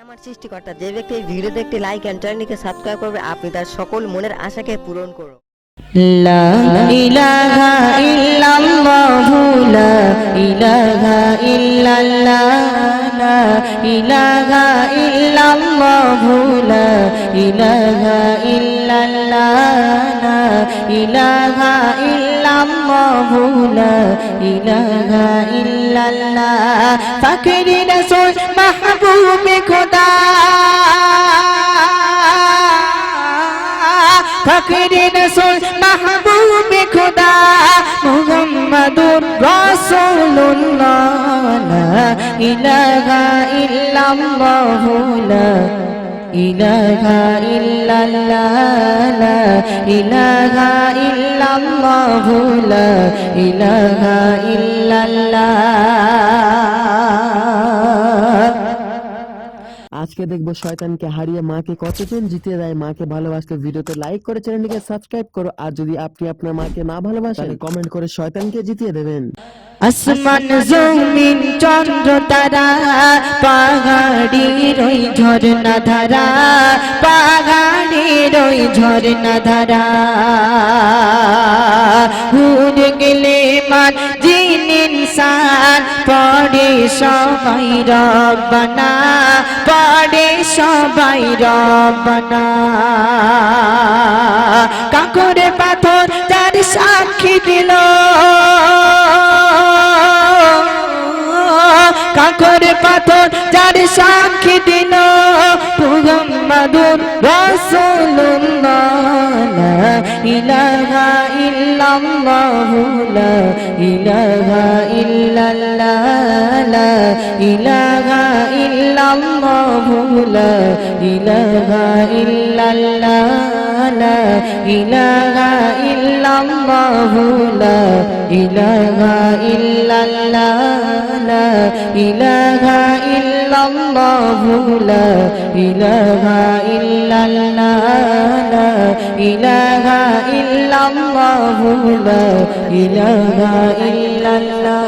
আমার সৃষ্টিকর্তা যে ব্যক্তি এই ভিডিওতে একটি লাইক এন্ড চ্যানেলটিকে সাবস্ক্রাইব করবে আপনি তার সকল মনের আশাকে পূরণ করুন। লা ইলাহা ইল্লাল্লাহ লা ইলাহা ইল্লাল্লাহ লা ইলাহা ইল্লাল্লাহ লা ইলাহা ইল্লাল্লাহ লা ইলাহা ইল্লাল্লাহ লা ইলাহা ইল্লাল্লাহ ফকরে রাসূল মাহবুবে খোদা ফকরে রাসূল মাহবুবে খোদা মুহাম্মাদুর রাসূলুল্লাহ লা ইলাহা ইল্লাল্লাহ লা ইলাহা ইল্লাল্লাহ লা ইলাহা ইল্লাল্লাহ লা ইলাহা ইল্লাল্লাহ। আজকে দেখবো শয়তানকে হারিয়ে মাকে কতজন জিতিয়ে দেয়। মাকে ভালোবাসতে ভিডিওতে লাইক করে চ্যানেলটিকে সাবস্ক্রাইব করো, আর যদি আপনি আপনার মাকে না ভালোবাসেন কমেন্ট করে শয়তানকে জিতিয়ে দেবেন। আসমান জমিন চন্দ্র তারা পাহাড়ের ওই ঝরনা ধারা পাহাড়ের ওই ঝরনা ধারা উড়ে গেলে মান জিন ইনসান পড়ে সবাই রব্বানা পড়ে সবাই রব্বানা। কাঁকড়ে পাথর তার সাক্ষী দিল কাঁকড়ে পাথর যার সাক্ষী দিল মুহাম্মাদুর রাসূলুল্লাহ লা ইলাহা ইল্লাল্লাহ লা ইলাহা ইল্লাল্লাহ লা ইলাহা ইল্লাল্লাহ লা ইলাহা ইল্লাল্লাহ লা ইলাহা ইল্লাল্লাহ লা ইলাহা ইল্লাল্লাহ লা ইলাহা ইল্লাল্লাহ লা ইলাহা ইল্লাল্লাহ লা ইলাহা ইল্লাল্লাহ লা ইলাহা ইল্লাল্লাহ।